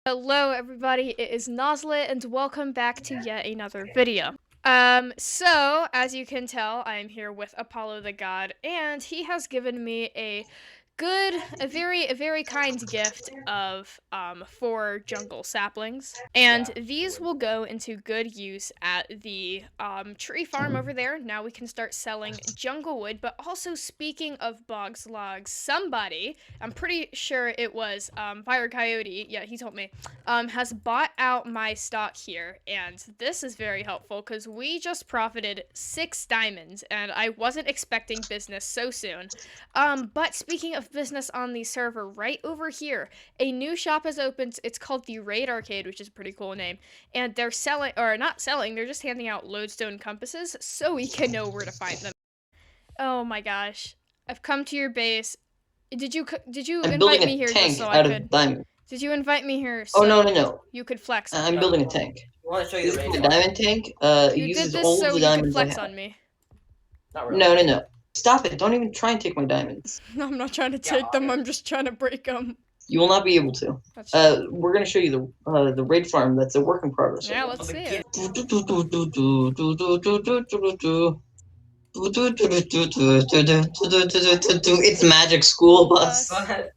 Hello everybody, it is Noslet and welcome back to yet another video. So, as you can tell, I am here with Apollo the God, and he has given me a very kind gift of, 4 jungle saplings. And these will go into good use at the, tree farm over there. Now we can start selling jungle wood, but also speaking of bogs logs, somebody, I'm pretty sure it was, Fire Coyote, yeah, he told me, has bought out my stock here, and this is very helpful because we just profited 6 diamonds, and I wasn't expecting business so soon. But speaking of business on the server, right over here, a new shop has opened. It's called the Raid Arcade, which is a pretty cool name, and they're selling, or not selling, they're just handing out lodestone compasses so we can know where to find them. Oh my gosh, I've come to your base. Did you I'm invite building me a here tank just so I out could? of diamond. Did you invite me here Oh, so no. you could flex on I'm me? building a tank. I want to show you This the is raid my farm. diamond tank. It You did uses this all so of the you could diamonds I flex have. on me. Not really. No. Stop it. Don't even try and take my diamonds. I'm not trying to take them, I'm just trying to break them. You will not be able to. We're gonna show you the raid farm that's a work in progress. Yeah, let's see it. It's magic school bus. What?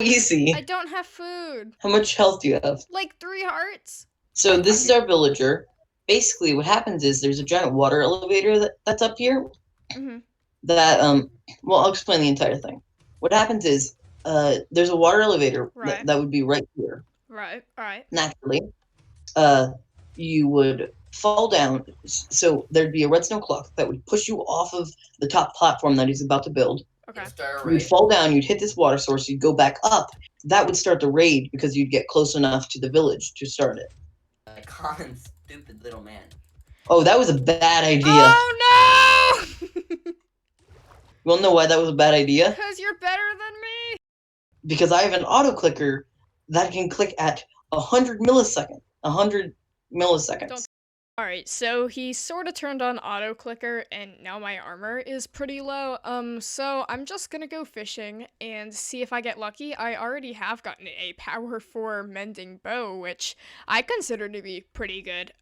Easy. I don't have food. How much health do you have? Like 3 hearts? So this is our villager. Basically, what happens is there's a giant water elevator that's up here. Mm-hmm. Well, I'll explain the entire thing. What happens is there's a water elevator Right. that would be right here. Right, alright. Naturally, you would fall down. So there'd be a redstone clock that would push you off of the top platform that he's about to build. Okay. You'd fall down, you'd hit this water source, you'd go back up. That would start the raid because you'd get close enough to the village to start it. Common stupid little man. Oh, that was a bad idea. Oh no! You wanna know why that was a bad idea? Because you're better than me! Because I have an auto clicker that can click at 100 milliseconds. 100 milliseconds. Alright, so he sort of turned on auto clicker and now my armor is pretty low. So I'm just gonna go fishing and see if I get lucky. I already have gotten a power 4 mending bow, which I consider to be pretty good.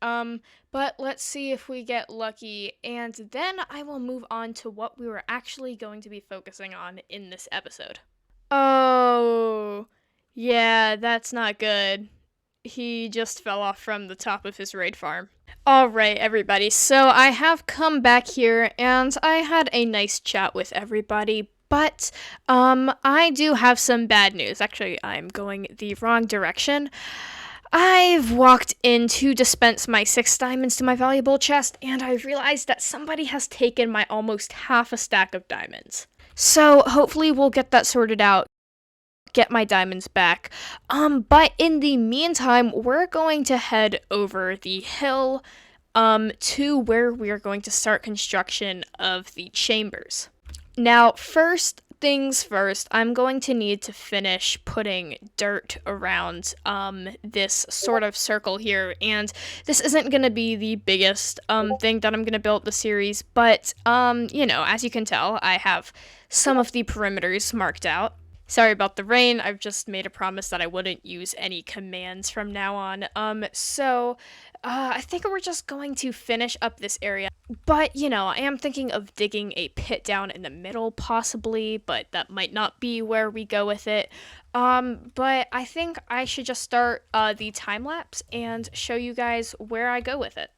But let's see if we get lucky, and then I will move on to what we were actually going to be focusing on in this episode. Oh, yeah, that's not good. He just fell off from the top of his raid farm. Alright, everybody, so I have come back here, and I had a nice chat with everybody, but, I do have some bad news. Actually, I'm going the wrong direction. I've walked in to dispense my 6 diamonds to my valuable chest, and I realized that somebody has taken my almost half a stack of diamonds. So, hopefully we'll get that sorted out, get my diamonds back. But in the meantime, we're going to head over the hill, to where we are going to start construction of the chambers. Now, first things first, I'm going to need to finish putting dirt around, this sort of circle here, and this isn't gonna be the biggest, thing that I'm gonna build the series, but, you know, as you can tell, I have some of the perimeters marked out. Sorry about the rain, I've just made a promise that I wouldn't use any commands from now on. I think we're just going to finish up this area. But, you know, I am thinking of digging a pit down in the middle, possibly, but that might not be where we go with it. But I think I should just start, the time-lapse and show you guys where I go with it.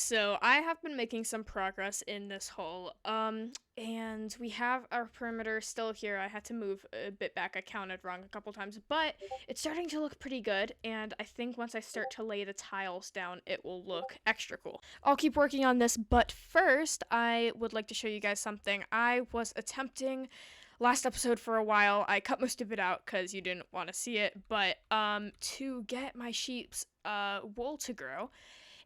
So I have been making some progress in this hole. And we have our perimeter still here. I had to move a bit back. I counted wrong a couple times, but it's starting to look pretty good. And I think once I start to lay the tiles down, it will look extra cool. I'll keep working on this, but first, I would like to show you guys something. I was attempting last episode for a while. I cut most of it out because you didn't want to see it, but to get my sheep's wool to grow,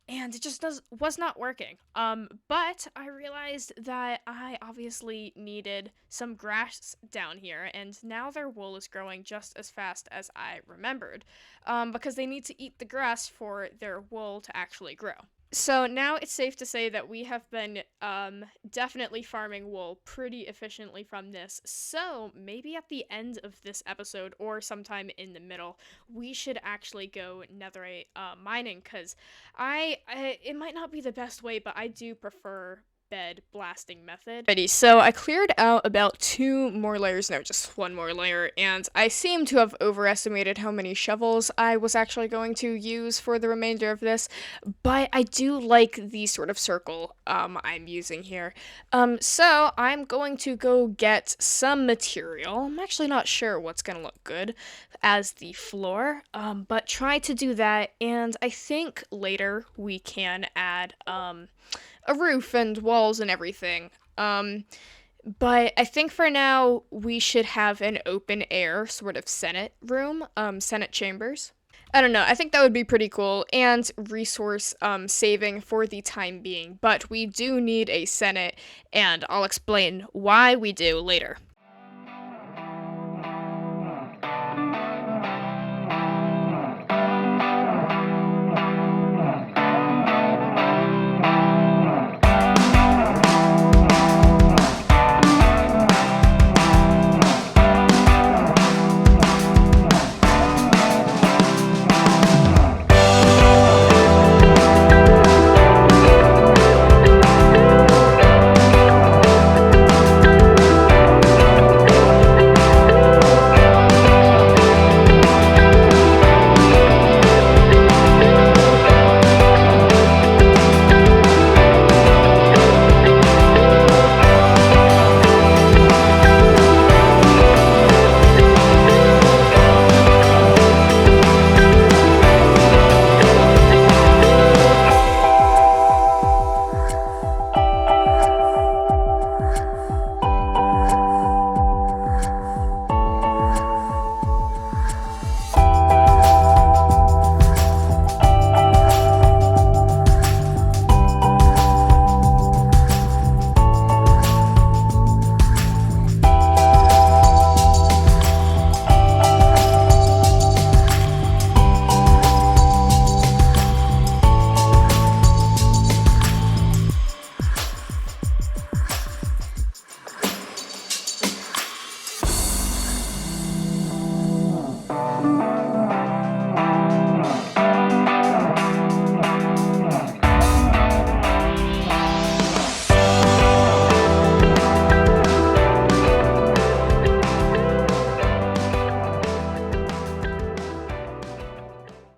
and it just was not working. But I realized that I obviously needed some grass down here, and now their wool is growing just as fast as I remembered, because they need to eat the grass for their wool to actually grow. So now it's safe to say that we have been definitely farming wool pretty efficiently from this. So maybe at the end of this episode or sometime in the middle, we should actually go netherite mining, because it might not be the best way, but I do prefer bed blasting method. Ready, so I cleared out about 2 more layers, no, just 1 more layer, and I seem to have overestimated how many shovels I was actually going to use for the remainder of this, but I do like the sort of circle I'm using here. So I'm going to go get some material. I'm actually not sure what's gonna look good as the floor, but try to do that, and I think later we can add a roof and walls and everything. But I think for now we should have an open air sort of Senate room, Senate chambers. I don't know, I think that would be pretty cool and resource saving for the time being, but we do need a Senate, and I'll explain why we do later.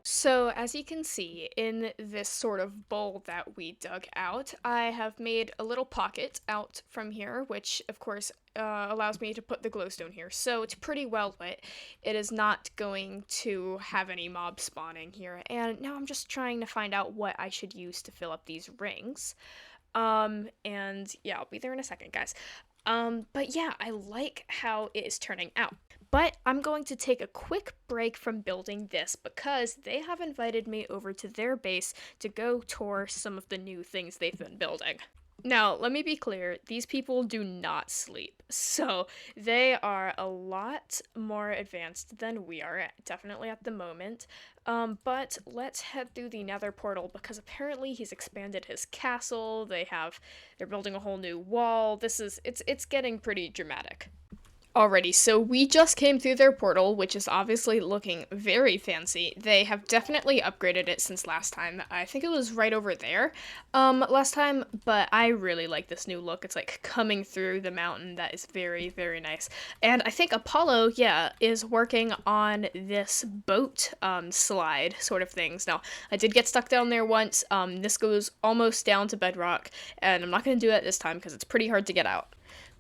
So, as you can see, in this sort of bowl that we dug out, I have made a little pocket out from here, which, of course, allows me to put the glowstone here. So, it's pretty well lit. It is not going to have any mob spawning here. And now I'm just trying to find out what I should use to fill up these rings. And yeah, I'll be there in a second, guys. But yeah, I like how it is turning out. But I'm going to take a quick break from building this because they have invited me over to their base to go tour some of the new things they've been building. Now, let me be clear, these people do not sleep, so they are a lot more advanced than we are, definitely at the moment. But let's head through the nether portal because apparently he's expanded his castle. They're building a whole new wall. It's getting pretty dramatic. Alrighty, so we just came through their portal, which is obviously looking very fancy. They have definitely upgraded it since last time. I think it was right over there last time, but I really like this new look. It's like coming through the mountain. That is very, very nice. And I think Apollo, yeah, is working on this boat slide sort of things. Now, I did get stuck down there once. This goes almost down to bedrock, and I'm not going to do it this time because it's pretty hard to get out.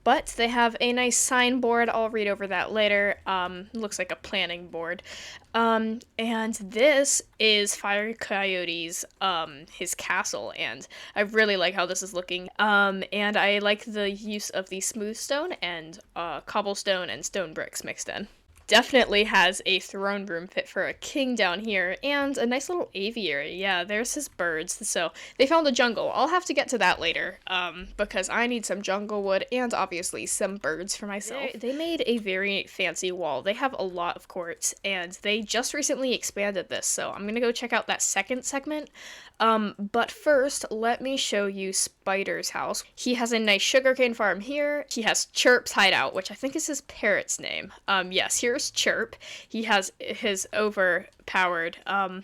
But they have a nice signboard. I'll read over that later. Looks like a planning board. And this is Fire Coyote's, his castle, and I really like how this is looking. And I like the use of the smooth stone and, cobblestone and stone bricks mixed in. Definitely has a throne room fit for a king down here, and a nice little aviary. Yeah, there's his birds. So they found a jungle. I'll have to get to that later, because I need some jungle wood and obviously some birds for myself. They made a very fancy wall. They have a lot of courts, and they just recently expanded this, so I'm gonna go check out that second segment. But first, let me show you Spider's house. He has a nice sugarcane farm here. He has Chirp's hideout, which I think is his parrot's name. Yes, here's Chirp. He has his overpowered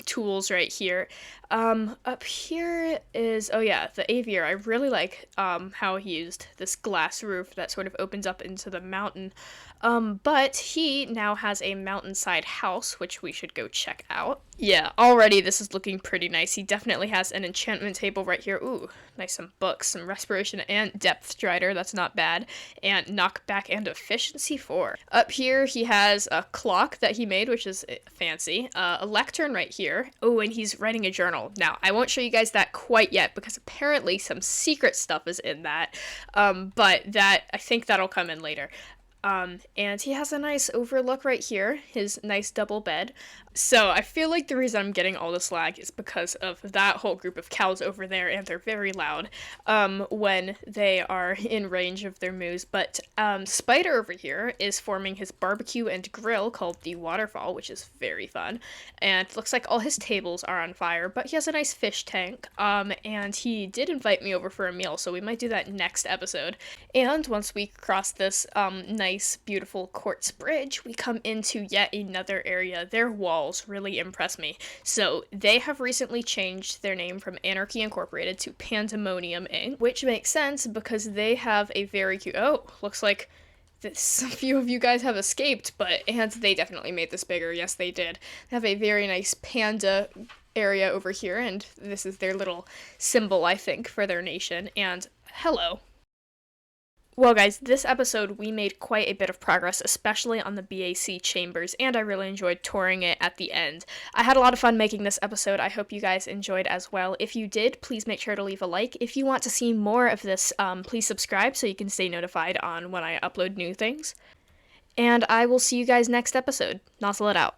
tools right here. Up here is, oh yeah, the aviary. I really like how he used this glass roof that sort of opens up into the mountain. But he now has a mountainside house, which we should go check out. Yeah, already this is looking pretty nice. He definitely has an enchantment table right here. Ooh, nice, some books, some respiration and depth strider, that's not bad. And knockback and efficiency 4. Up here he has a clock that he made, which is fancy. A lectern right here. Oh, and he's writing a journal. Now, I won't show you guys that quite yet because apparently some secret stuff is in that. But that, I think that'll come in later. And he has a nice overlook right here, his nice double bed. So I feel like the reason I'm getting all this lag is because of that whole group of cows over there, and they're very loud when they are in range of their moves. But Spider over here is forming his barbecue and grill called the Waterfall, which is very fun. And it looks like all his tables are on fire, but he has a nice fish tank. And he did invite me over for a meal, so we might do that next episode. And once we cross this nice, beautiful quartz bridge, we come into yet another area. Their walls really impress me. So they have recently changed their name from Anarchy Incorporated to Pandemonium Inc., which makes sense because they have a very cute, oh, looks like this, a few of you guys have escaped, and they definitely made this bigger. Yes, they did. They have a very nice panda area over here, and this is their little symbol, I think, for their nation. And hello. Well, guys, this episode we made quite a bit of progress, especially on the BAC chambers, and I really enjoyed touring it at the end. I had a lot of fun making this episode. I hope you guys enjoyed as well. If you did, please make sure to leave a like. If you want to see more of this, please subscribe so you can stay notified on when I upload new things. And I will see you guys next episode. Nozzle it out.